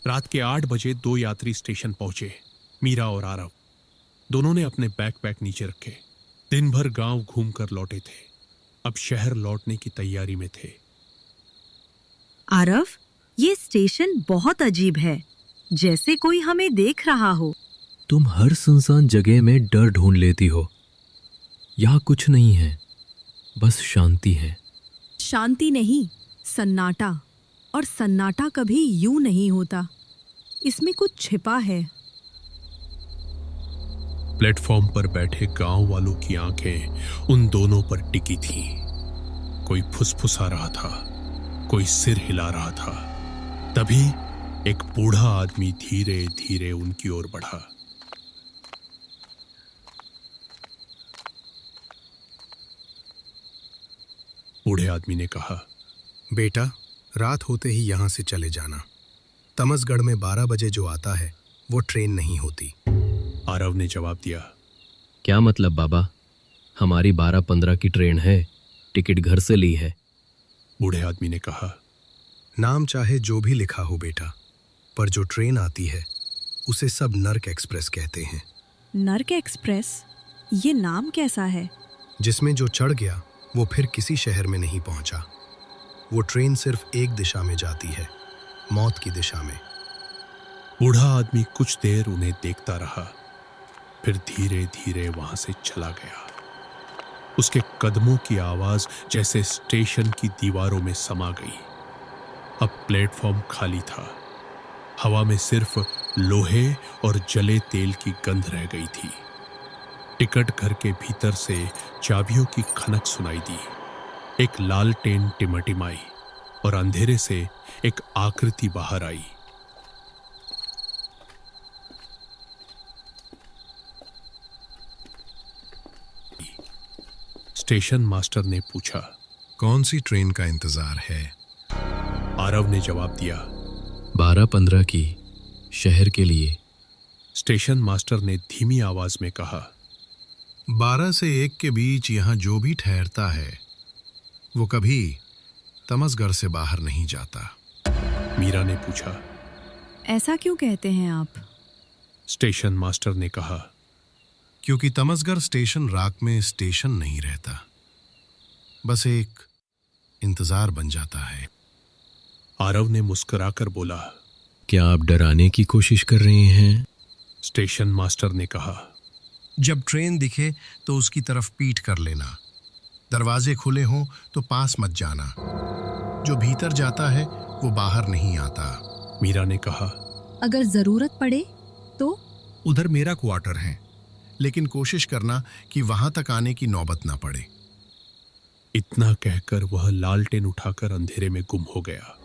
रात के 8 बजे 2 यात्री स्टेशन पहुंचे, मीरा और आरव। दोनों ने अपने बैकपैक नीचे रखे। दिन भर गांव घूमकर लौटे थे, अब शहर लौटने की तैयारी में थे। आरव, ये स्टेशन बहुत अजीब है, जैसे कोई हमें देख रहा हो। तुम हर सुनसान जगह में डर ढूंढ लेती हो। यहाँ कुछ नहीं है, बस शांति है। शांति नहीं, सन्नाटा। और सन्नाटा कभी यूं नहीं होता, इसमें कुछ छिपा है। प्लेटफॉर्म पर बैठे गांव वालों की आंखें उन दोनों पर टिकी थीं। कोई फुसफुसा रहा था, कोई सिर हिला रहा था। तभी एक बूढ़ा आदमी धीरे धीरे उनकी ओर बढ़ा। बूढ़े आदमी ने कहा, बेटा, रात होते ही यहाँ से चले जाना। तमसगढ़ में 12 बजे जो आता है वो ट्रेन नहीं होती। आरव ने जवाब दिया, क्या मतलब बाबा? हमारी 12:15 की ट्रेन है, टिकट घर से ली है। बूढ़े आदमी ने कहा, नाम चाहे जो भी लिखा हो बेटा, पर जो ट्रेन आती है उसे सब नर्क एक्सप्रेस कहते हैं। नर्क एक्सप्रेस? ये नाम कैसा है? जिसमें जो चढ़ गया वो फिर किसी शहर में नहीं पहुंचा। वो ट्रेन सिर्फ एक दिशा में जाती है, मौत की दिशा में। बूढ़ा आदमी कुछ देर उन्हें देखता रहा, फिर धीरे धीरे वहां से चला गया। उसके कदमों की आवाज जैसे स्टेशन की दीवारों में समा गई। अब प्लेटफॉर्म खाली था। हवा में सिर्फ लोहे और जले तेल की गंध रह गई थी। टिकट घर के भीतर से चाबियों की खनक सुनाई दी। एक लालटेन टिमटिमाई और अंधेरे से एक आकृति बाहर आई। स्टेशन मास्टर ने पूछा, कौन सी ट्रेन का इंतजार है? आरव ने जवाब दिया, 12:15 की, शहर के लिए। स्टेशन मास्टर ने धीमी आवाज में कहा, 12 से 1 के बीच यहाँ जो भी ठहरता है वो कभी तमसगढ़ से बाहर नहीं जाता। मीरा ने पूछा, ऐसा क्यों कहते हैं आप? स्टेशन मास्टर ने कहा, क्योंकि तमसगढ़ स्टेशन रात में स्टेशन नहीं रहता, बस एक इंतजार बन जाता है। आरव ने मुस्कुराकर बोला, क्या आप डराने की कोशिश कर रहे हैं? स्टेशन मास्टर ने कहा, जब ट्रेन दिखे तो उसकी तरफ पीठ कर लेना। दरवाजे खुले हों तो पास मत जाना। जो भीतर जाता है वो बाहर नहीं आता। मीरा ने कहा, अगर जरूरत पड़े तो? उधर मेरा क्वार्टर है, लेकिन कोशिश करना कि वहां तक आने की नौबत ना पड़े। इतना कहकर वह लालटेन उठाकर अंधेरे में गुम हो गया।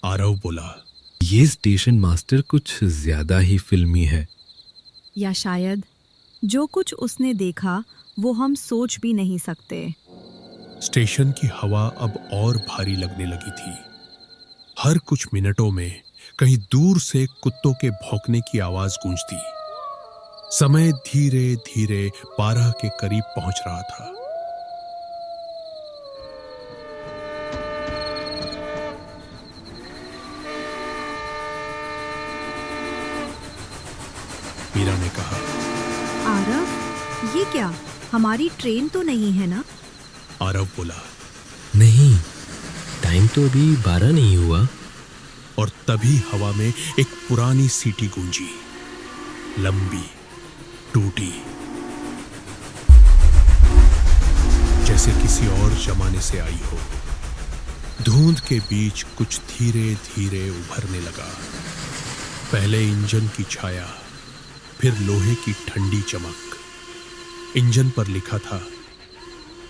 आरव बोला, ये स्टेशन मास्टर कुछ ज्यादा ही फिल्मी है। या शायद जो कुछ उसने देखा वो हम सोच भी नहीं सकते। स्टेशन की हवा अब और भारी लगने लगी थी। हर कुछ मिनटों में कहीं दूर से कुत्तों के भौंकने की आवाज गूंजती। समय धीरे धीरे 12 के करीब पहुंच रहा था। मीरा ने कहा, आरव, ये क्या? हमारी ट्रेन तो नहीं है ना? आरव बोला, नहीं, टाइम तो अभी 12 नहीं हुआ। और तभी हवा में एक पुरानी सीटी गूंजी, लंबी, टूटी, जैसे किसी और जमाने से आई हो। धुंध के बीच कुछ धीरे धीरे उभरने लगा। पहले इंजन की छाया, फिर लोहे की ठंडी चमक। इंजन पर लिखा था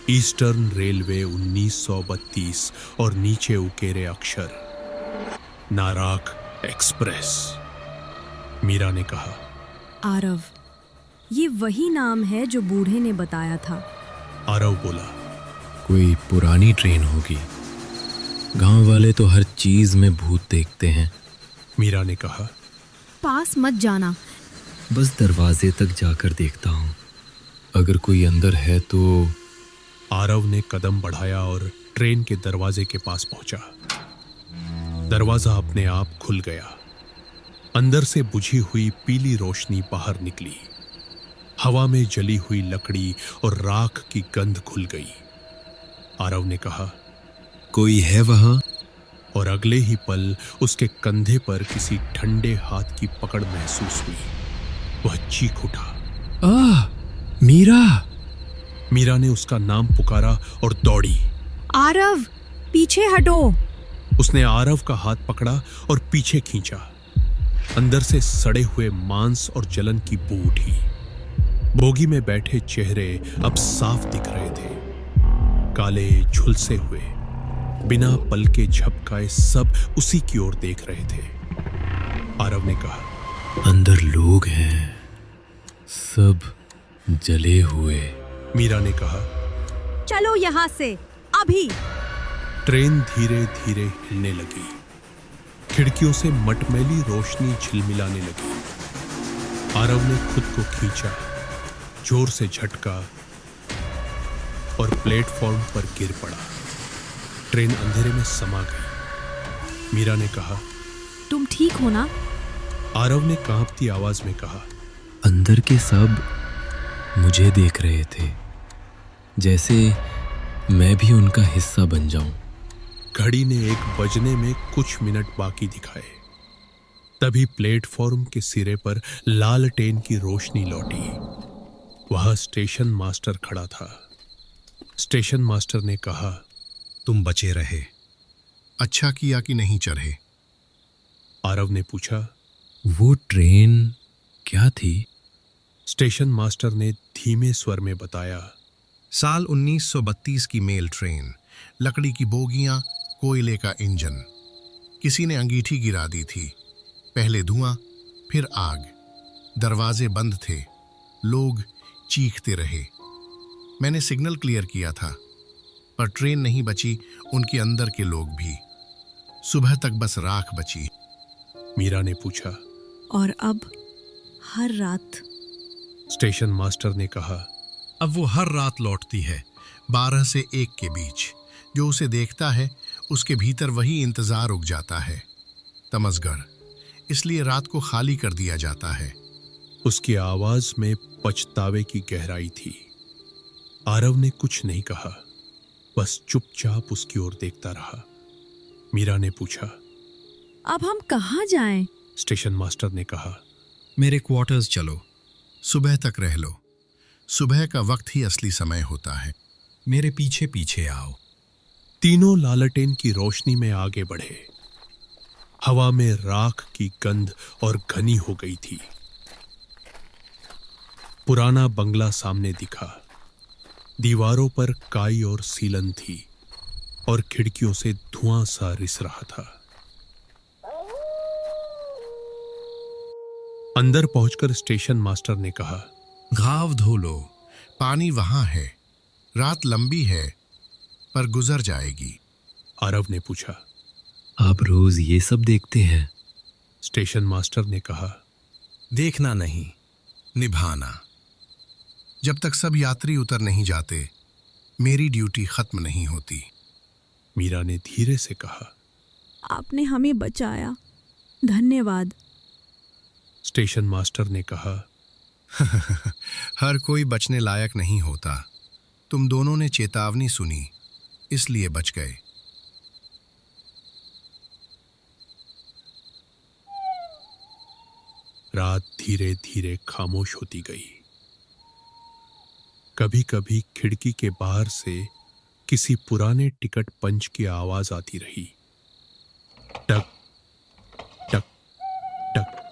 ईस्टर्न रेलवे 1932 और नीचे उकेरे अक्षर नाराक एक्सप्रेस। मीरा ने कहा, आरव, ये वही नाम है जो बूढ़े ने बताया था। आरव बोला, कोई पुरानी ट्रेन होगी। गांव वाले तो हर चीज में भूत देखते हैं। मीरा ने कहा, पास मत जाना। बस दरवाजे तक जाकर देखता हूँ। अगर कोई अंदर है तो आरव ने कदम बढ़ाया और ट्रेन के दरवाजे के पास पहुंचा। दरवाजा अपने आप खुल गया। अंदर से बुझी हुई पीली रोशनी बाहर निकली। हवा में जली हुई लकड़ी और राख की गंध घुल गई। आरव ने कहा, कोई है वहां? और अगले ही पल उसके कंधे पर किसी ठंडे हाथ की पकड़ महसूस हुई। वह चीख उठा, मीरा! मीरा ने उसका नाम पुकारा और दौड़ी। आरव, पीछे हटो। उसने आरव का हाथ पकड़ा और पीछे खींचा। अंदर से सड़े हुए मांस और जलन की बू उठी। बोगी में बैठे चेहरे अब साफ दिख रहे थे, काले झुलसे हुए, बिना पलके झपकाए सब उसी की ओर देख रहे थे। आरव ने कहा, अंदर लोग हैं, सब जले हुए। मीरा ने कहा, चलो यहाँ से अभी। ट्रेन धीरे धीरे हिलने लगी। खिड़कियों से मटमैली रोशनी झिलमिलाने लगी। आरव ने खुद को खींचा, जोर से झटका और प्लेटफॉर्म पर गिर पड़ा। ट्रेन अंधेरे में समा गई। मीरा ने कहा, तुम ठीक हो ना? आरव ने कांपती आवाज में कहा, अंदर के सब मुझे देख रहे थे, जैसे मैं भी उनका हिस्सा बन जाऊं। घड़ी ने 1 बजने में कुछ मिनट बाकी दिखाए। तभी प्लेटफॉर्म के सिरे पर लालटेन की रोशनी लौटी। वहां स्टेशन मास्टर खड़ा था। स्टेशन मास्टर ने कहा, तुम बचे रहे, अच्छा किया कि नहीं चढ़े। आरव ने पूछा, वो ट्रेन क्या थी? स्टेशन मास्टर ने धीमे स्वर में बताया, साल 1932 की मेल ट्रेन, लकड़ी की बोगियां, कोयले का इंजन। किसी ने अंगीठी गिरा दी थी। पहले धुआं, फिर आग। दरवाजे बंद थे। लोग चीखते रहे। मैंने सिग्नल क्लियर किया था, पर ट्रेन नहीं बची, उनके अंदर के लोग भी। सुबह तक बस राख बची। मीरा ने पूछा, और अब हर रात? स्टेशन मास्टर ने कहा, अब वो हर रात लौटती है, 12 से 1 के बीच। जो उसे देखता है, उसके भीतर वही इंतजार उग जाता है, तमसगर। इसलिए रात को खाली कर दिया जाता है। उसकी आवाज में पछतावे की गहराई थी। आरव ने कुछ नहीं कहा, बस चुपचाप उसकी ओर देखता रहा। मीरा ने पूछा, अब हम कहाँ जाएं? स्टेशन मास्टर ने कहा, मेरे क्वार्टर्स चलो, सुबह तक रह लो। सुबह का वक्त ही असली समय होता है। मेरे पीछे पीछे आओ। तीनों लालटेन की रोशनी में आगे बढ़े। हवा में राख की गंध और घनी हो गई थी। पुराना बंगला सामने दिखा। दीवारों पर काई और सीलन थी और खिड़कियों से धुआं सा रिस रहा था। अंदर पहुंचकर स्टेशन मास्टर ने कहा, घाव धो लो, पानी वहां है। रात लंबी है, पर गुजर जाएगी। आरव ने पूछा, आप रोज ये सब देखते हैं? स्टेशन मास्टर ने कहा, देखना नहीं, निभाना। जब तक सब यात्री उतर नहीं जाते, मेरी ड्यूटी खत्म नहीं होती। मीरा ने धीरे से कहा, आपने हमें बचाया, धन्यवाद। स्टेशन मास्टर ने कहा, हर कोई बचने लायक नहीं होता। तुम दोनों ने चेतावनी सुनी, इसलिए बच गए। रात धीरे धीरे खामोश होती गई। कभी कभी खिड़की के बाहर से किसी पुराने टिकट पंच की आवाज आती रही। टक टक टक।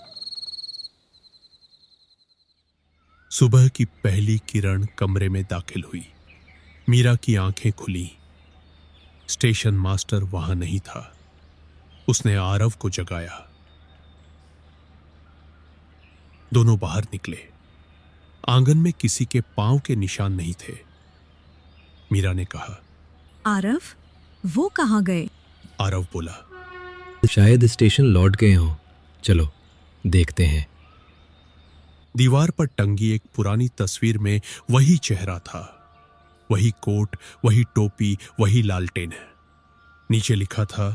सुबह की पहली किरण कमरे में दाखिल हुई। मीरा की आंखें खुली। स्टेशन मास्टर वहां नहीं था। उसने आरव को जगाया। दोनों बाहर निकले। आंगन में किसी के पांव के निशान नहीं थे। मीरा ने कहा, आरव, वो कहाँ गए? आरव बोला, शायद स्टेशन लौट गए हों। चलो देखते हैं। दीवार पर टंगी एक पुरानी तस्वीर में वही चेहरा था। वही कोट, वही टोपी, वही लालटेन है। नीचे लिखा था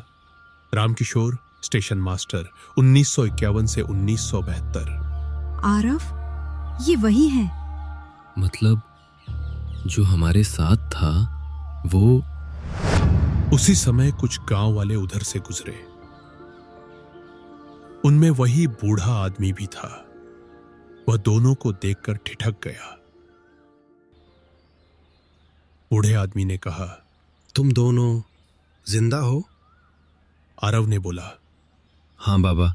रामकिशोर, स्टेशन मास्टर, 1951 से 1972। आरव, ये वही है। मतलब जो हमारे साथ था वो। उसी समय कुछ गांव वाले उधर से गुजरे। उनमें वही बूढ़ा आदमी भी था। वह दोनों को देखकर ठिठक गया। बूढ़े आदमी ने कहा, तुम दोनों जिंदा हो? आरव ने बोला, हाँ बाबा,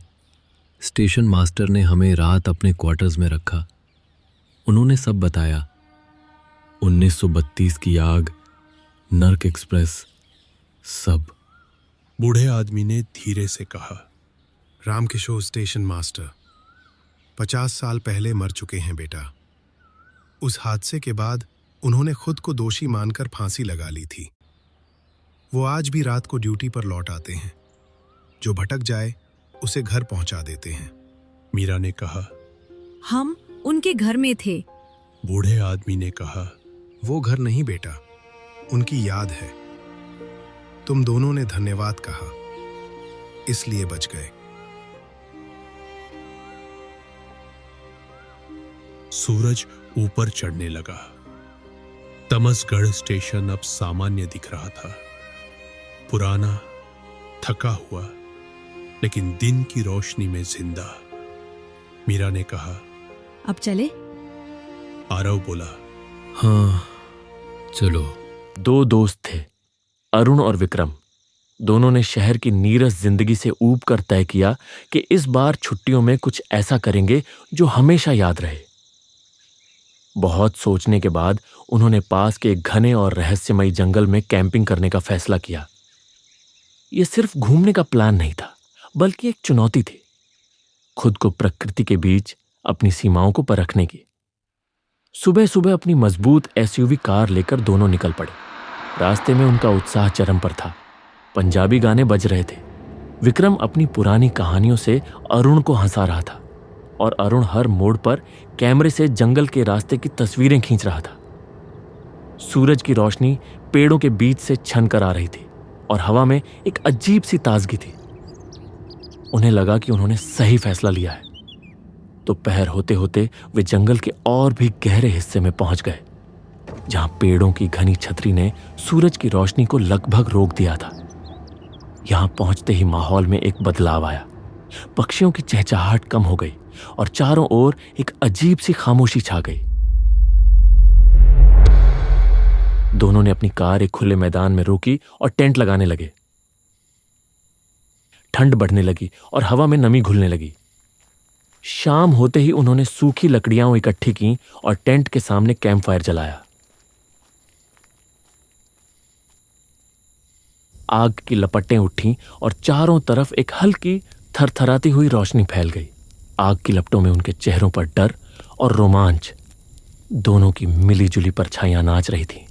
स्टेशन मास्टर ने हमें रात अपने क्वार्टर्स में रखा। उन्होंने सब बताया। 1932 की आग, नर्क एक्सप्रेस, सब। बूढ़े आदमी ने धीरे से कहा, रामकिशोर स्टेशन मास्टर 50 साल पहले मर चुके हैं बेटा। उस हादसे के बाद उन्होंने खुद को दोषी मानकर फांसी लगा ली थी। वो आज भी रात को ड्यूटी पर लौट आते हैं। जो भटक जाए उसे घर पहुंचा देते हैं। मीरा ने कहा। हम उनके घर में थे। बूढ़े आदमी ने कहा, वो घर नहीं बेटा, उनकी याद है। तुम दोनों ने धन्यवाद कहा, इसलिए बच गए। सूरज ऊपर चढ़ने लगा। तमसगढ़ स्टेशन अब सामान्य दिख रहा था, पुराना, थका हुआ, लेकिन दिन की रोशनी में जिंदा। मीरा ने कहा, अब चले? आरव बोला, हाँ चलो। 2 दोस्त थे, अरुण और विक्रम। दोनों ने शहर की नीरस जिंदगी से ऊब कर तय किया कि इस बार छुट्टियों में कुछ ऐसा करेंगे जो हमेशा याद रहे। बहुत सोचने के बाद उन्होंने पास के एक घने और रहस्यमयी जंगल में कैंपिंग करने का फैसला किया। यह सिर्फ घूमने का प्लान नहीं था, बल्कि एक चुनौती थी, खुद को प्रकृति के बीच अपनी सीमाओं को परखने की। सुबह सुबह अपनी मजबूत एसयूवी कार लेकर दोनों निकल पड़े। रास्ते में उनका उत्साह चरम पर था। पंजाबी गाने बज रहे थे। विक्रम अपनी पुरानी कहानियों से अरुण को हंसा रहा था और अरुण हर मोड़ पर कैमरे से जंगल के रास्ते की तस्वीरें खींच रहा था। सूरज की रोशनी पेड़ों के बीच से छन कर आ रही थी और हवा में एक अजीब सी ताजगी थी। उन्हें लगा कि उन्होंने सही फैसला लिया है। दोपहर होते होते वे जंगल के और भी गहरे हिस्से में पहुंच गए, जहां पेड़ों की घनी छतरी ने सूरज की रोशनी को लगभग रोक दिया था। यहां पहुंचते ही माहौल में एक बदलाव आया। पक्षियों की चहचहाहट कम हो गई और चारों ओर एक अजीब सी खामोशी छा गई। दोनों ने अपनी कार एक खुले मैदान में रोकी और टेंट लगाने लगे। ठंड बढ़ने लगी और हवा में नमी घुलने लगी। शाम होते ही उन्होंने सूखी लकड़ियां इकट्ठी की और टेंट के सामने कैंप फायर जलाया। आग की लपटें उठीं और चारों तरफ एक हल्की थरथराती हुई रोशनी फैल गई। आग की लपटों में उनके चेहरों पर डर और रोमांच दोनों की मिलीजुली परछाइयां नाच रही थीं।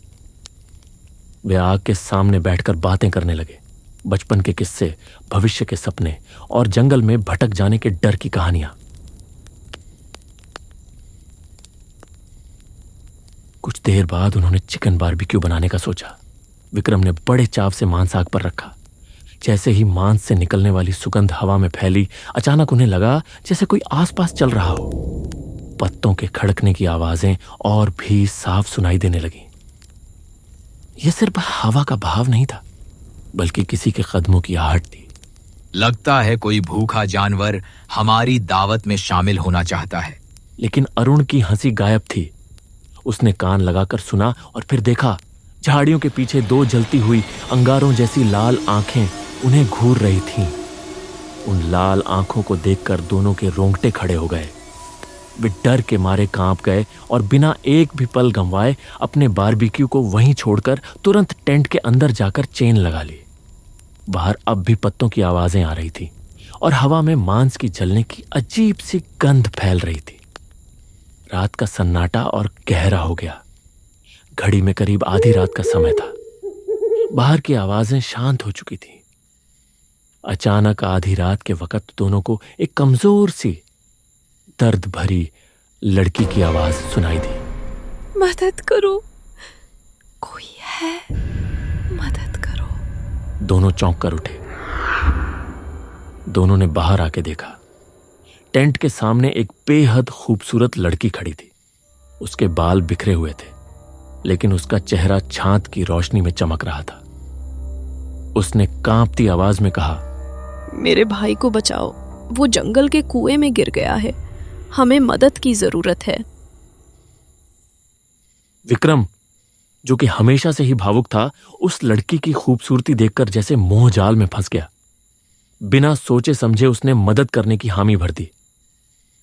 वे आग के सामने बैठकर बातें करने लगे। बचपन के किस्से, भविष्य के सपने और जंगल में भटक जाने के डर की कहानियां। कुछ देर बाद उन्होंने चिकन बारबेक्यू बनाने का सोचा। विक्रम ने बड़े चाव से मांस आग पर रखा। जैसे ही मांस से निकलने वाली सुगंध हवा में फैली, अचानक उन्हें लगा जैसे कोई आसपास चल रहा हो। पत्तों के खड़कने की आवाजें और भी साफ सुनाई देने लगीं। यह सिर्फ हवा का भाव नहीं था, बल्कि किसी के कदमों की आहट थी। लगता है कोई भूखा जानवर हमारी दावत में शामिल होना चाहता है। लेकिन अरुण की हंसी गायब थी। उसने कान लगाकर सुना और फिर देखा, झाड़ियों के पीछे 2 जलती हुई अंगारों जैसी लाल आंखें उन्हें घूर रही थीं। उन लाल आंखों को देखकर दोनों के रोंगटे खड़े हो गए। वे डर के मारे कांप गए और बिना एक भी पल गंवाए अपने बारबेक्यू को वहीं छोड़कर तुरंत टेंट के अंदर जाकर चेन लगा ली। बाहर अब भी पत्तों की आवाजें आ रही थी और हवा में मांस की जलने की अजीब सी गंध फैल रही थी। रात का सन्नाटा और गहरा हो गया। घड़ी में करीब आधी रात का समय था। बाहर की आवाजें शांत हो चुकी थी। अचानक आधी रात के वक्त दोनों को एक कमजोर सी, दर्द भरी लड़की की आवाज सुनाई दी। मदद करो, कोई है, मदद करो। दोनों चौंक कर उठे। दोनों ने बाहर आके देखा। टेंट के सामने एक बेहद खूबसूरत लड़की खड़ी थी। उसके बाल बिखरे हुए थे, लेकिन उसका चेहरा छात की रोशनी में चमक रहा था। उसने कांपती आवाज में कहा, मेरे भाई को बचाओ, वो जंगल के कुएं में गिर गया है, हमें मदद की जरूरत है। विक्रम, जो कि हमेशा से ही भावुक था, उस लड़की की खूबसूरती देखकर जैसे मोह जाल में फंस गया। बिना सोचे समझे उसने मदद करने की हामी भर दी।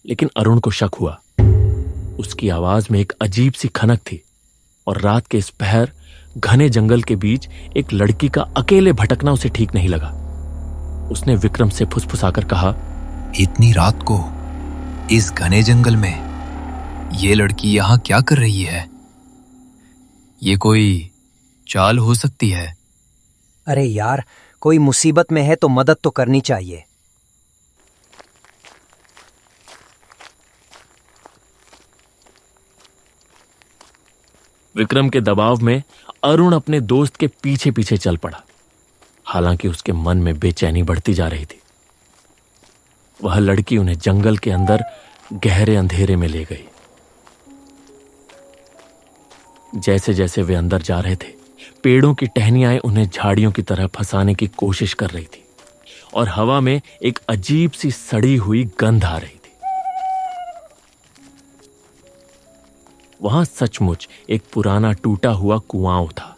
लेकिन अरुण को शक हुआ। उसकी आवाज में एक अजीब सी खनक थी और रात के इस पहर घने जंगल के बीच एक लड़की का अकेले भटकना उसे ठीक नहीं लगा। उसने विक्रम से फुसफुसाकर कहा, इतनी रात को इस घने जंगल में ये लड़की यहाँ क्या कर रही है? ये कोई चाल हो सकती है। अरे यार, कोई मुसीबत में है तो मदद तो करनी चाहिए। विक्रम के दबाव में अरुण अपने दोस्त के पीछे पीछे चल पड़ा। हालांकि उसके मन में बेचैनी बढ़ती जा रही थी। वह लड़की उन्हें जंगल के अंदर गहरे अंधेरे में ले गई। जैसे जैसे वे अंदर जा रहे थे, पेड़ों की टहनियां उन्हें झाड़ियों की तरह फंसाने की कोशिश कर रही थी और हवा में एक अजीब सी सड़ी हुई गंध आ रही थी। वहां सचमुच एक पुराना टूटा हुआ कुआं था।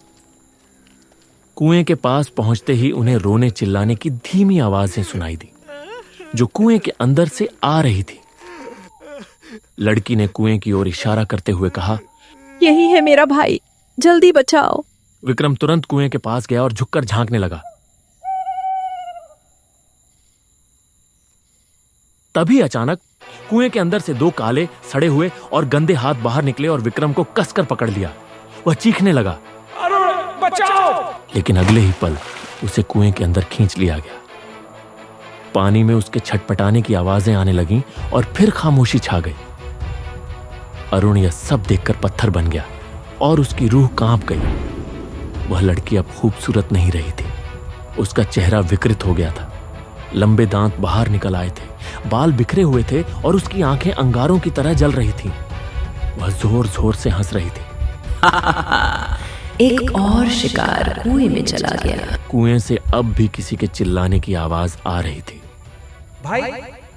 कुएं के पास पहुंचते ही उन्हें रोने चिल्लाने की धीमी आवाजें सुनाई दी, जो कुएं के अंदर से आ रही थी। लड़की ने कुएं की ओर इशारा करते हुए कहा, यही है मेरा भाई, जल्दी बचाओ। विक्रम तुरंत कुएं के पास गया और झुककर झांकने लगा। तभी अचानक कुएं के अंदर से दो काले, सड़े हुए और गंदे हाथ बाहर निकले और विक्रम को कसकर पकड़ लिया। वह चीखने लगा, अरुण बचाओ! लेकिन अगले ही पल उसे कुएं के अंदर खींच लिया गया। पानी में उसके छटपटाने की आवाजें आने लगीं और फिर खामोशी छा गई। अरुण यह सब देखकर पत्थर बन गया और उसकी रूह कांप गई। वह लड़की अब खूबसूरत नहीं रही थी। उसका चेहरा विकृत हो गया था। लंबे दांत बाहर निकल आए थे, बाल बिखरे हुए थे और उसकी आंखें अंगारों की तरह जल रही थीं। वह जोर जोर से हंस रही थी। एक और शिकार कुएं में चला गया। कुएं से अब भी किसी के चिल्लाने की आवाज आ रही थी, भाई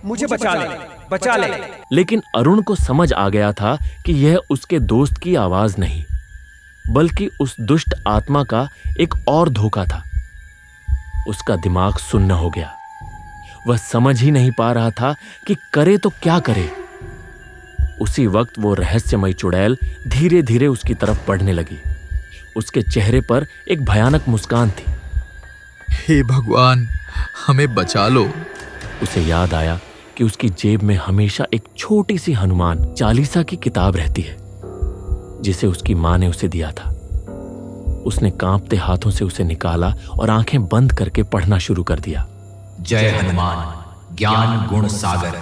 मुझे बचा ले, बचा ले। लेकिन अरुण को समझ आ गया था कि यह उसके दोस्त की आवाज नहीं, बल्कि उस दुष्ट आत्मा का एक और धोखा था। उसका दिमाग सुन्न हो गया। वह समझ ही नहीं पा रहा था कि करे तो क्या करे। उसी वक्त वो रहस्यमयी चुड़ैल धीरे धीरे उसकी तरफ बढ़ने लगी। उसके चेहरे पर एक भयानक मुस्कान थी। हे भगवान, हमें बचा लो। उसे याद आया कि उसकी जेब में हमेशा एक छोटी सी हनुमान चालीसा की किताब रहती है, जिसे उसकी मां ने उसे दिया था। उसने कांपते हाथों से उसे निकाला और आंखें बंद करके पढ़ना शुरू कर दिया। जय हनुमान ज्ञान गुण सागर,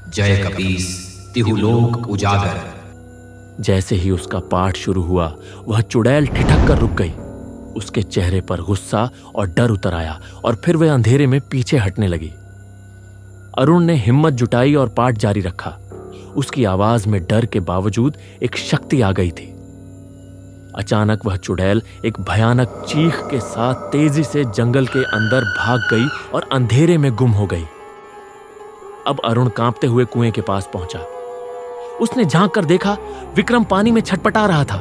जय कपीस तिहुलोक उजागर। जैसे ही उसका पाठ शुरू हुआ, वह चुड़ैल ठिठक कर रुक गई। उसके चेहरे पर गुस्सा और डर उतर आया और फिर वह अंधेरे में पीछे हटने लगी। अरुण ने हिम्मत जुटाई और पाठ जारी रखा। उसकी आवाज में डर के बावजूद एक शक्ति आ गई थी। अचानक वह चुड़ैल एक भयानक चीख के साथ तेजी से जंगल के अंदर भाग गई और अंधेरे में गुम हो गई। अब अरुण कांपते हुए कुएं के पास पहुंचा। उसने झांक कर देखा, विक्रम पानी में छटपटा रहा था।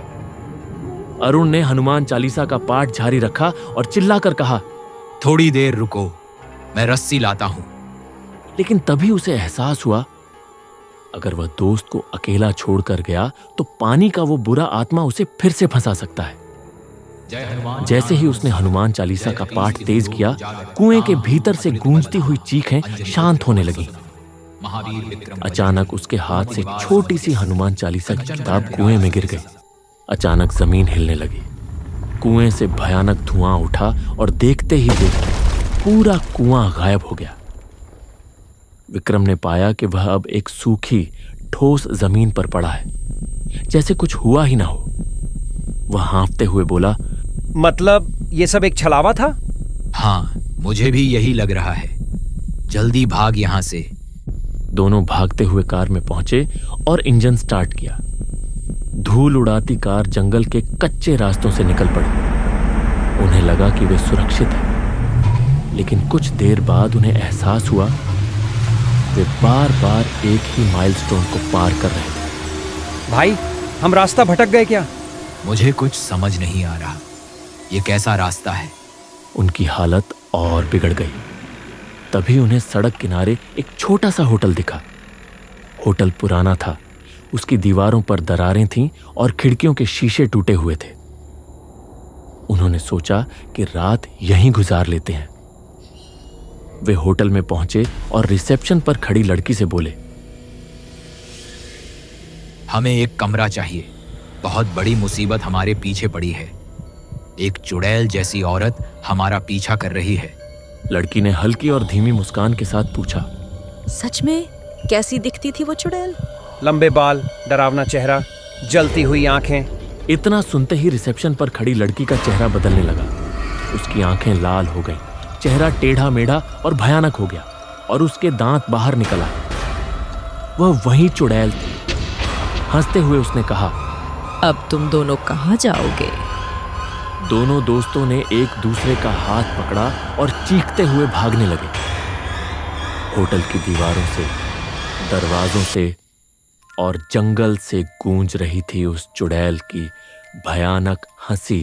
अरुण ने हनुमान चालीसा का पाठ जारी रखा और चिल्लाकर कहा, थोड़ी देर रुको, मैं रस्सी लाता हूं। लेकिन तभी उसे एहसास हुआ, अगर वह दोस्त को अकेला छोड़कर गया तो पानी का वो बुरा आत्मा उसे फिर से फंसा सकता है। जैसे ही उसने हनुमान चालीसा का पाठ तेज किया, कुएं के भीतर से गूंजती हुई चीखें शांत होने लगीं। अचानक उसके हाथ से छोटी सी हनुमान चालीसा की किताब कुएं में गिर गई। अचानक जमीन हिलने लगी। कुएं से भयानक धुआं उठा और देखते ही देखते पूरा कुआं गायब हो गया। विक्रम ने पाया कि वह अब एक सूखी ठोस जमीन पर पड़ा है, जैसे कुछ हुआ ही ना हो। वह हाँफते हुए बोला, मतलब ये सब एक छलावा था? हाँ, मुझे भी यही लग रहा है। जल्दी भाग यहाँ से। दोनों भागते हुए कार में पहुंचे और इंजन स्टार्ट किया। धूल उड़ाती कार जंगल के कच्चे रास्तों से निकल पड़ी। उन्हें लगा कि वे सुरक्षित हैं, लेकिन कुछ देर बाद उन्हें एहसास हुआ वे बार बार एक ही माइलस्टोन को पार कर रहे थे। भाई, हम रास्ता भटक गए क्या? मुझे कुछ समझ नहीं आ रहा। ये कैसा रास्ता है? उनकी हालत और बिगड़ गई। तभी उन्हें सड़क किनारे एक छोटा सा होटल दिखा। होटल पुराना था, उसकी दीवारों पर दरारें थीं और खिड़कियों के शीशे टूटे हुए थे। उन्होंने सोचा कि रात यहीं गुजार लेते हैं। वे होटल में पहुंचे और रिसेप्शन पर खड़ी लड़की से बोले, हमें एक कमरा चाहिए। बहुत बड़ी मुसीबत हमारे पीछे पड़ी है। एक चुड़ैल जैसी औरत हमारा पीछा कर रही है। लड़की ने हल्की और धीमी मुस्कान के साथ पूछा, सच में कैसी दिखती थी वो चुड़ैल? लंबे बाल, डरावना चेहरा, जलती हुई आंखें। इतना सुनते ही रिसेप्शन पर खड़ी लड़की का चेहरा बदलने लगा। उसकी आंखें लाल हो गईं, चेहरा टेढ़ा मेढ़ा और भयानक हो गया और उसके दांत बाहर निकल आए। वह वही चुड़ैल थी। हंसते हुए उसने कहा, अब तुम दोनों कहाँ जाओगे? दोनों दोस्तों ने एक दूसरे का हाथ पकड़ा और चीखते हुए भागने लगे। होटल की दीवारों से, दरवाजों से और जंगल से गूंज रही थी उस चुड़ैल की भयानक हंसी।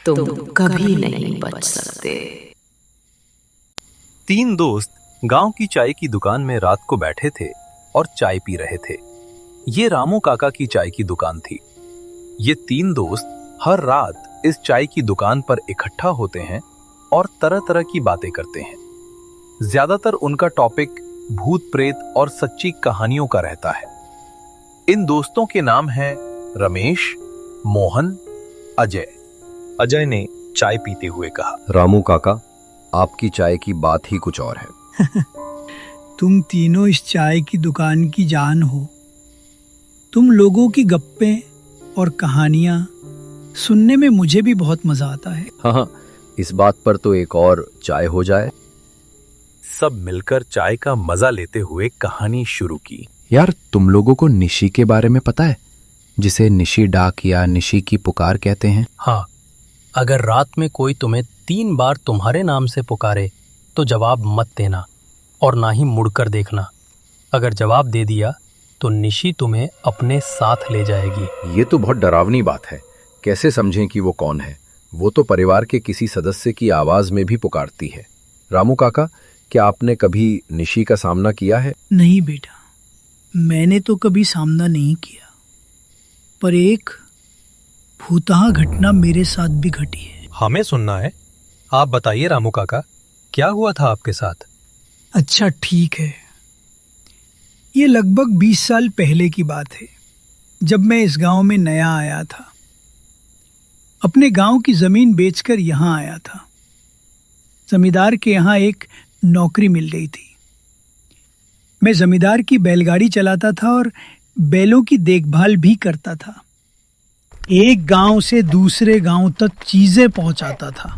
तुम कभी नहीं बच सकते। तीन दोस्त गांव की चाय की दुकान में रात को बैठे थे और चाय पी रहे थे। ये रामू काका की चाय की दुकान थी। ये तीन दोस्त हर रात इस चाय की दुकान पर इकट्ठा होते हैं और तरह तरह की बातें करते हैं। ज्यादातर उनका टॉपिक भूत प्रेत और सच्ची कहानियों का रहता है। इन दोस्तों के नाम हैं रमेश, मोहन, अजय। अजय ने चाय पीते हुए कहा, रामू काका, आपकी चाय की बात ही कुछ और है। तुम तीनों इस चाय की दुकान की जान हो। तुम लोगों की गप्पें और कहानियां सुनने में मुझे भी बहुत मजा आता है। हाँ, इस बात पर तो एक और चाय हो जाए। सब मिलकर चाय का मजा लेते हुए कहानी शुरू की। यार, तुम लोगों को निशी के बारे में पता है, जिसे निशी डाक या निशी की पुकार कहते हैं? हाँ, अगर रात में कोई तुम्हें 3 बार तुम्हारे नाम से पुकारे तो जवाब मत देना और ना ही मुड़कर देखना। अगर जवाब दे दिया तो निशी तुम्हें अपने साथ ले जाएगी। ये तो बहुत डरावनी बात है। कैसे समझें कि वो कौन है? वो तो परिवार के किसी सदस्य की आवाज में भी पुकारती है। रामू काका, क्या आपने कभी निशी का सामना किया है? नहीं बेटा, मैंने तो कभी सामना नहीं किया, पर एक भूतहा घटना मेरे साथ भी घटी है। हमें सुनना है। आप बताइए रामू काका, क्या हुआ था आपके साथ? अच्छा ठीक है, ये लगभग 20 साल पहले की बात है, जब मैं इस गांव में नया आया था। अपने गांव की जमीन बेचकर यहां आया था। जमींदार के यहां एक नौकरी मिल गई थी। मैं जमींदार की बैलगाड़ी चलाता था और बैलों की देखभाल भी करता था। एक गांव से दूसरे गांव तक चीजें पहुंचाता था,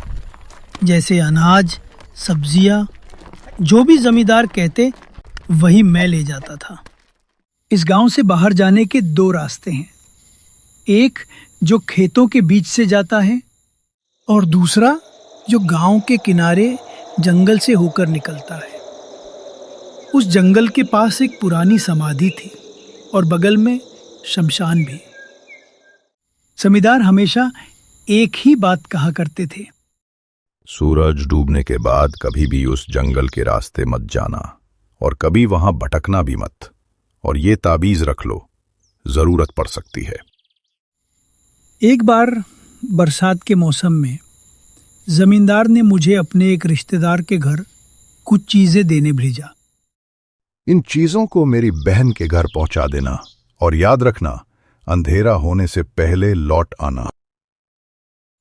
जैसे अनाज, सब्जियां, जो भी जमींदार कहते वही मैं ले जाता था। इस गांव से बाहर जाने के 2 रास्ते हैं, एक जो खेतों के बीच से जाता है और दूसरा जो गांव के किनारे जंगल से होकर निकलता है। उस जंगल के पास एक पुरानी समाधि थी और बगल में शमशान भी। जमींदार हमेशा एक ही बात कहा करते थे, सूरज डूबने के बाद कभी भी उस जंगल के रास्ते मत जाना और कभी वहां भटकना भी मत, और ये ताबीज रख लो, जरूरत पड़ सकती है। एक बार बरसात के मौसम में जमींदार ने मुझे अपने एक रिश्तेदार के घर कुछ चीजें देने भेजा। इन चीजों को मेरी बहन के घर पहुंचा देना और याद रखना, अंधेरा होने से पहले लौट आना।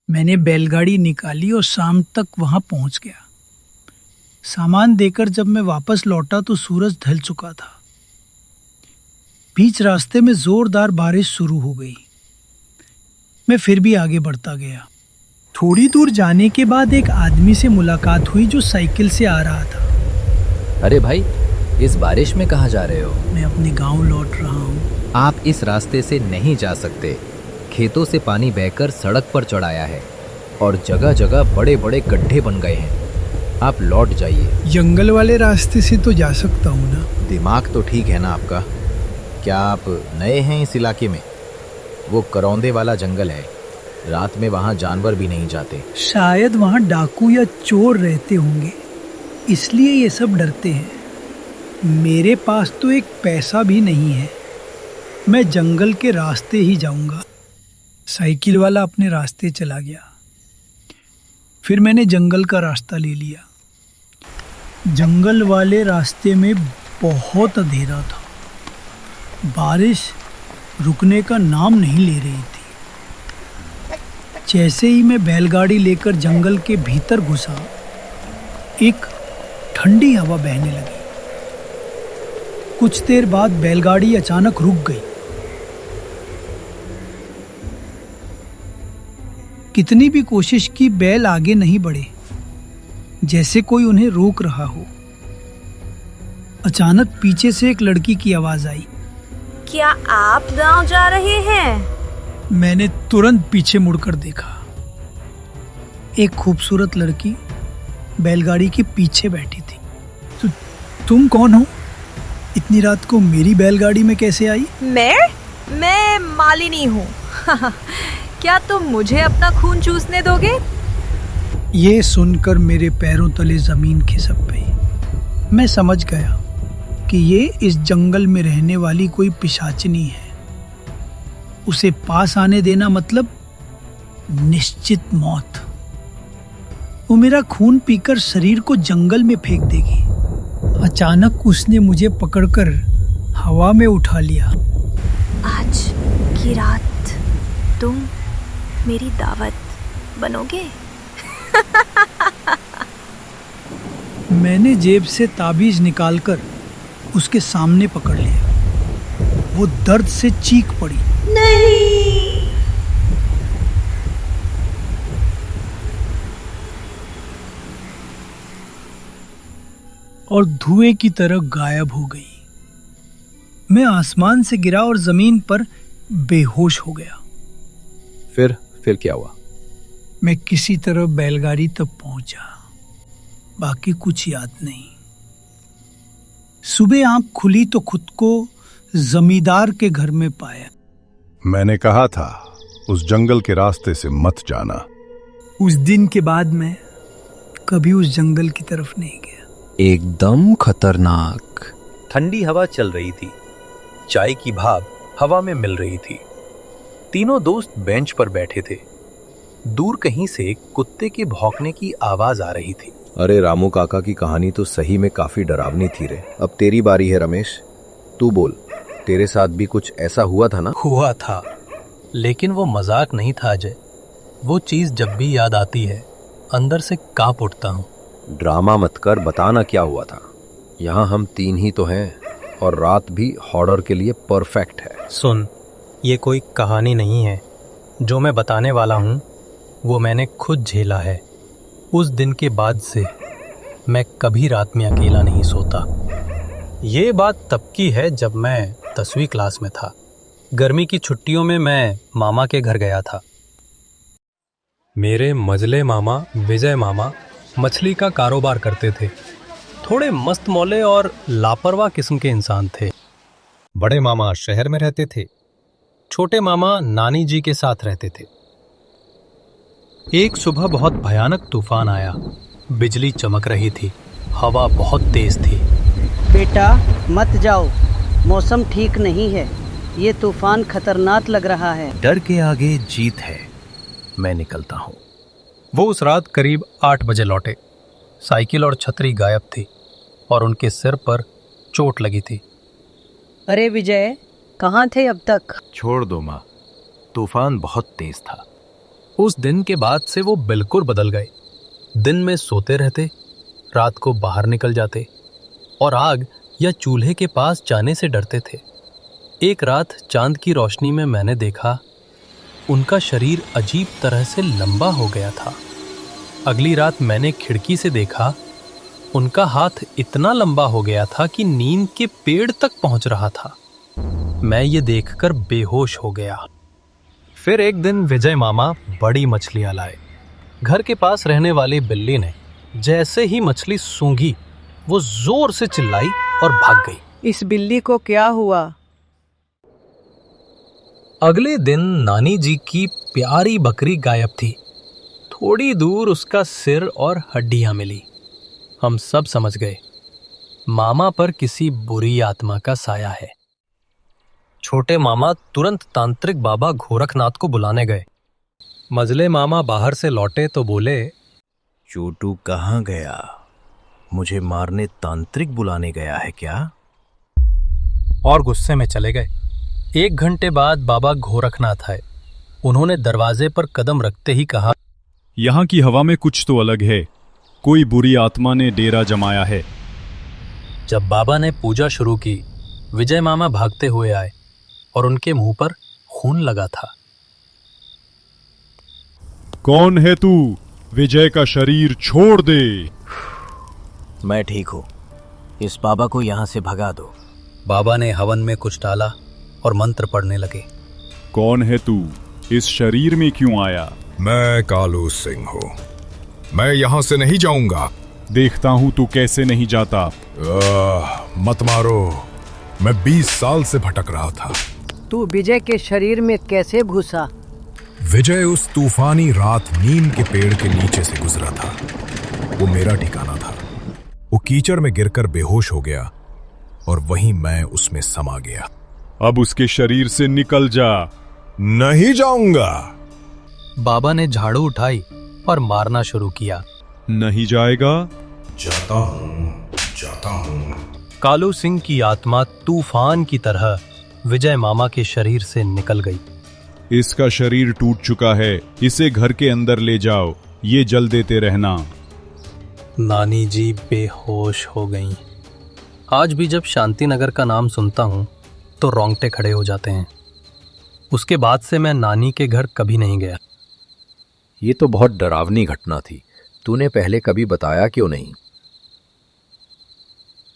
मैंने बैलगाड़ी निकाली और शाम तक वहां पहुंच गया। सामान देकर जब मैं वापस लौटा तो सूरज ढल चुका था। बीच रास्ते में जोरदार बारिश शुरू हो गई। मैं फिर भी आगे बढ़ता गया। थोड़ी दूर जाने के बाद एक आदमी से मुलाकात हुई जो साइकिल से आ रहा था। अरे भाई, इस बारिश में कहाँ जा रहे हो? मैं अपने गांव लौट रहा हूँ। आप इस रास्ते से नहीं जा सकते। खेतों से पानी बहकर सड़क पर चढ़ आया है और जगह जगह बड़े बड़े गड्ढे बन गए हैं। आप लौट जाइए। जंगल वाले रास्ते से तो जा सकता हूँ ना। दिमाग तो ठीक है ना आपका? क्या आप नए हैं इस इलाके में? वो करौंदे वाला जंगल है, रात में वहाँ जानवर भी नहीं जाते। शायद वहाँ डाकू या चोर रहते होंगे, इसलिए ये सब डरते हैं। मेरे पास तो एक पैसा भी नहीं है। मैं जंगल के रास्ते ही जाऊंगा। साइकिल वाला अपने रास्ते चला गया। फिर मैंने जंगल का रास्ता ले लिया। जंगल वाले रास्ते में बहुत अंधेरा था। बारिश रुकने का नाम नहीं ले रही थी। जैसे ही मैं बैलगाड़ी लेकर जंगल के भीतर घुसा, एक ठंडी हवा बहने लगी। कुछ देर बाद बैलगाड़ी अचानक रुक गई। कितनी भी कोशिश की, बैल आगे नहीं बढ़े, जैसे कोई उन्हें रोक रहा हो। अचानक पीछे से एक लड़की की आवाज आई। क्या आप गांव जा रहे हैं? मैंने तुरंत पीछे मुड़कर देखा। एक खूबसूरत लड़की बैलगाड़ी के पीछे बैठी थी। तुम कौन हो? इतनी रात को मेरी बैलगाड़ी में कैसे आई? मैं मालिनी हूँ। क्या तुम मुझे अपना खून चूसने दोगे? ये सुनकर मेरे पैरों तले जमीन खिसक गई। मैं समझ गया कि ये इस जंगल में रहने वाली कोई पिशाचनी है। उसे पास आने देना मतलब निश्चित मौत। वो मेरा खून पीकर शरीर को जंगल में फेंक देगी। अचानक उसने मुझे पकड़कर हवा में उठा लिया। आज की रात तुम मेरी दावत बनोगे? मैंने जेब से ताबीज निकालकर उसके सामने पकड़ लिया। वो दर्द से चीख पड़ी। नहीं। और धुएं की तरह गायब हो गई। मैं आसमान से गिरा और जमीन पर बेहोश हो गया। फिर क्या हुआ? मैं किसी तरह बैलगाड़ी तक पहुंचा। बाकी कुछ याद नहीं। सुबह आंख खुली तो खुद को जमींदार के घर में पाया। मैंने कहा था उस जंगल के रास्ते से मत जाना। उस दिन के बाद मैं कभी उस जंगल की तरफ नहीं गया। एकदम खतरनाक। ठंडी हवा चल रही थी। चाय की भाप हवा में मिल रही थी। तीनों दोस्त बेंच पर बैठे थे। दूर कहीं से कुत्ते के भौंकने की आवाज आ रही थी। अरे रामू काका की कहानी तो सही में काफी डरावनी थी रे। अब तेरी बारी है रमेश, तू बोल। तेरे साथ भी कुछ ऐसा हुआ था ना? हुआ था, लेकिन वो मजाक नहीं था अजय। वो चीज जब भी याद आती है अंदर से कांप उठता हूँ। ड्रामा मत कर, बताना क्या हुआ था। यहाँ हम 3 ही तो हैं और रात भी हॉरर के लिए परफेक्ट है। सुन, ये कोई कहानी नहीं है। जो मैं बताने वाला हूँ वो मैंने खुद झेला है। उस दिन के बाद से मैं कभी रात में अकेला नहीं सोता। ये बात तब की है जब मैं 10वीं क्लास में था। गर्मी की छुट्टियों में मैं मामा के घर गया था। मेरे मजले मामा विजय मामा मछली का कारोबार करते थे। थोड़े मस्त मौले और लापरवाह किस्म के इंसान थे। बड़े मामा शहर में रहते थे। छोटे मामा नानी जी के साथ रहते थे। एक सुबह बहुत भयानक तूफान आया। बिजली चमक रही थी। हवा बहुत तेज थी। बेटा मत जाओ, मौसम ठीक नहीं है। ये तूफान खतरनाक लग रहा है। डर के आगे जीत है। मैं निकलता हूँ। वो उस रात करीब 8 बजे लौटे। साइकिल और छतरी गायब थी और उनके सिर पर चोट लगी थी। अरे विजय, कहाँ थे अब तक? छोड़ दो माँ, तूफान बहुत तेज था। उस दिन के बाद से वो बिल्कुल बदल गए। दिन में सोते रहते, रात को बाहर निकल जाते और आग या चूल्हे के पास जाने से डरते थे। एक रात चांद की रोशनी में मैंने देखा उनका शरीर अजीब तरह से लंबा हो गया था। अगली रात मैंने खिड़की से देखा, उनका हाथ इतना लंबा हो गया था कि नींद के पेड़ तक पहुंच रहा था। मैं ये देखकर बेहोश हो गया। फिर एक दिन विजय मामा बड़ी मछलियां लाए। घर के पास रहने वाली बिल्ली ने जैसे ही मछली सूंघी, वो जोर से चिल्लाई और भाग गई। इस बिल्ली को क्या हुआ? अगले दिन नानी जी की प्यारी बकरी गायब थी। थोड़ी दूर उसका सिर और हड्डियां मिली। हम सब समझ गए, मामा पर किसी बुरी आत्मा का साया है। छोटे मामा तुरंत तांत्रिक बाबा गोरखनाथ को बुलाने गए। मजले मामा बाहर से लौटे तो बोले, चोटू कहाँ गया? मुझे मारने तांत्रिक बुलाने गया है क्या? और गुस्से में चले गए। 1 घंटे बाद बाबा गोरखनाथ आए। उन्होंने दरवाजे पर कदम रखते ही कहा, यहाँ की हवा में कुछ तो अलग है। कोई बुरी आत्मा ने डेरा जमाया है। जब बाबा ने पूजा शुरू की, विजय मामा भागते हुए आए और उनके मुंह पर खून लगा था। कौन है तू? विजय का शरीर छोड़ दे। मैं ठीक हूं, इस बाबा को यहां से भगा दो। बाबा ने हवन में कुछ डाला और मंत्र पढ़ने लगे। कौन है तू? इस शरीर में क्यों आया? मैं कालू सिंह हूँ। मैं यहाँ से नहीं जाऊंगा। देखता हूँ तू कैसे नहीं जाता। मत मारो, मैं 20 साल से भटक रहा था। तू विजय के शरीर में कैसे घुसा? विजय उस तूफानी रात नीम के पेड़ के नीचे से गुजरा था। वो मेरा ठिकाना था। वो कीचड़ में गिरकर बेहोश हो गया और वहीं मैं उसमें समा गया। अब उसके शरीर से निकल जा। नहीं जाऊंगा। बाबा ने झाड़ू उठाई और मारना शुरू किया। नहीं जाएगा? जाता हूँ, जाता हूँ। कालू सिंह की आत्मा तूफान की तरह विजय मामा के शरीर से निकल गई। इसका शरीर टूट चुका है, इसे घर के अंदर ले जाओ। ये जल देते रहना। नानी जी बेहोश हो गईं। आज भी जब शांतिनगर का नाम सुनता हूँ तो रोंगटे खड़े हो जाते हैं। उसके बाद से मैं नानी के घर कभी नहीं गया। ये तो बहुत डरावनी घटना थी। तूने पहले कभी बताया क्यों नहीं?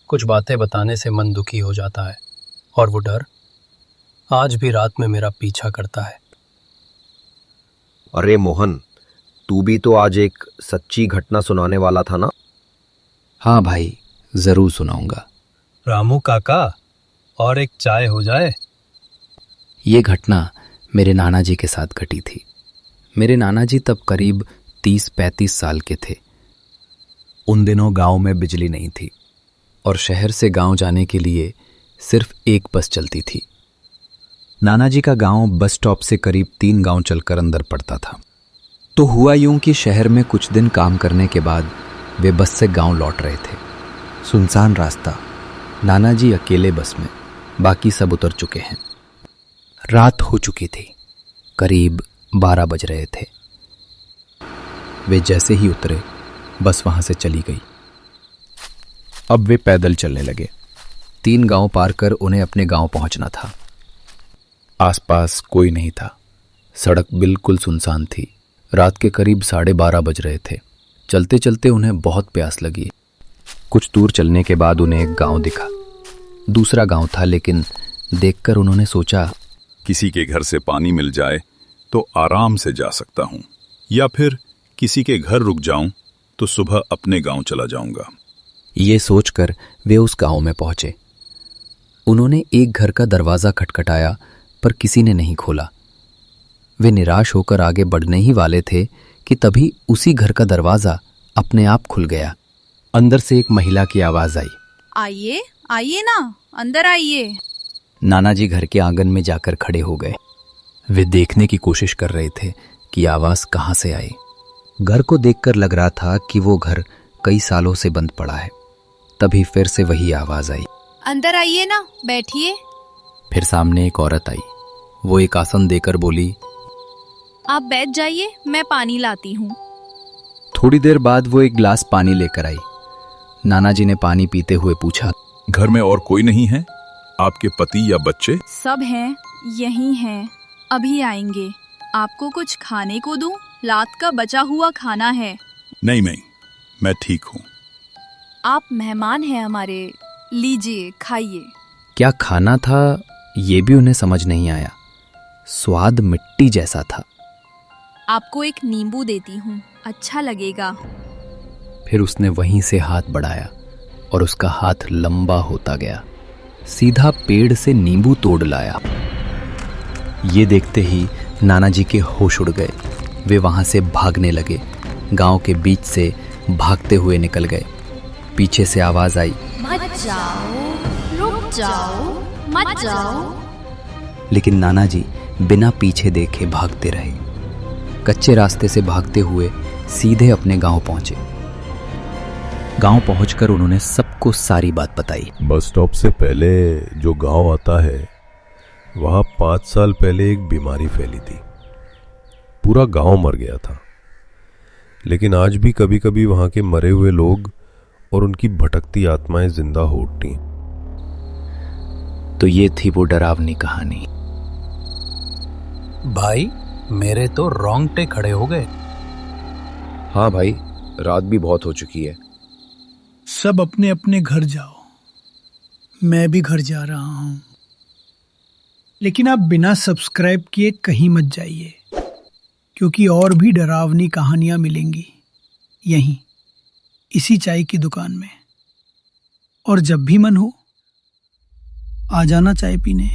कुछ बातें बताने से मन दुखी हो जाता है और वो डर आज भी रात में मेरा पीछा करता है। अरे मोहन, तू भी तो आज एक सच्ची घटना सुनाने वाला था ना? हाँ भाई, जरूर सुनाऊंगा। रामू काका, और एक चाय हो जाए। ये घटना मेरे नाना जी के साथ घटी थी। मेरे नाना जी तब करीब 30-35 साल के थे। उन दिनों गांव में बिजली नहीं थी और शहर से गांव जाने के लिए सिर्फ एक बस चलती थी। नाना जी का गांव बस स्टॉप से करीब 3 गांव चलकर अंदर पड़ता था। तो हुआ यूं कि शहर में कुछ दिन काम करने के बाद वे बस से गांव लौट रहे थे। सुनसान रास्ता, नाना जी अकेले बस में, बाकी सब उतर चुके हैं। रात हो चुकी थी, करीब 12 बज रहे थे। वे जैसे ही उतरे, बस वहां से चली गई। अब वे पैदल चलने लगे। 3 गांव पार कर उन्हें अपने गांव पहुंचना था। आसपास कोई नहीं था। सड़क बिल्कुल सुनसान थी। रात के करीब 12:30 बज रहे थे। चलते चलते उन्हें बहुत प्यास लगी। कुछ दूर चलने के बाद उन्हें एक गांव दिखा। दूसरा गांव था, लेकिन देखकर उन्होंने सोचा, किसी के घर से पानी मिल जाए तो आराम से जा सकता हूँ, या फिर किसी के घर रुक जाऊं तो सुबह अपने गांव चला जाऊंगा। ये सोचकर वे उस गांव में पहुंचे। उन्होंने एक घर का दरवाजा खटखटाया, पर किसी ने नहीं खोला। वे निराश होकर आगे बढ़ने ही वाले थे कि तभी उसी घर का दरवाजा अपने आप खुल गया। अंदर से एक महिला की आवाज आई, आइए आइए ना, अंदर आइए। नाना जी घर के आंगन में जाकर खड़े हो गए। वे देखने की कोशिश कर रहे थे कि आवाज कहां से आई। घर को देखकर लग रहा था कि वो घर कई सालों से बंद पड़ा है। तभी फिर से वही आवाज आई, अंदर आइए ना, बैठिए। फिर सामने एक औरत आई। वो एक आसन देकर बोली, आप बैठ जाइए, मैं पानी लाती हूँ। थोड़ी देर बाद वो एक गिलास पानी लेकर आई। नाना जी ने पानी पीते हुए पूछा, घर में और कोई नहीं है? आपके पति या बच्चे? सब हैं, यहीं हैं, अभी आएंगे। आपको कुछ खाने को दूं? रात का बचा हुआ खाना है। नहीं, मैं ठीक हूँ। आप मेहमान हैं हमारे, लीजिए खाइए। क्या खाना था ये भी उन्हें समझ नहीं आया। स्वाद मिट्टी जैसा था। आपको एक नींबू देती हूँ, अच्छा लगेगा। फिर उसने वहीं से हाथ बढ़ाया और उसका हाथ लंबा होता गया, सीधा पेड़ से नींबू तोड़ लाया। ये देखते ही नाना जी के होश उड़ गए। वे वहां से भागने लगे, गांव के बीच से भागते हुए निकल गए। पीछे से आवाज आई, मत जाओ, रुक जाओ, मत जाओ। लेकिन नाना जी बिना पीछे देखे भागते रहे। कच्चे रास्ते से भागते हुए सीधे अपने गांव पहुंचे। गांव पहुंचकर उन्होंने सबको सारी बात बताई। बस स्टॉप से पहले जो गांव आता है, वहां 5 साल पहले एक बीमारी फैली थी। पूरा गांव मर गया था। लेकिन आज भी कभी कभी वहां के मरे हुए लोग और उनकी भटकती आत्माएं जिंदा हो उठती। तो ये थी वो डरावनी कहानी। भाई, मेरे तो रोंगटे खड़े हो गए। हाँ भाई, रात भी बहुत हो चुकी है। सब अपने अपने घर जाओ, मैं भी घर जा रहा हूं। लेकिन आप बिना सब्सक्राइब किए कहीं मत जाइए, क्योंकि और भी डरावनी कहानियां मिलेंगी यहीं, इसी चाय की दुकान में। और जब भी मन हो आ जाना चाय पीने।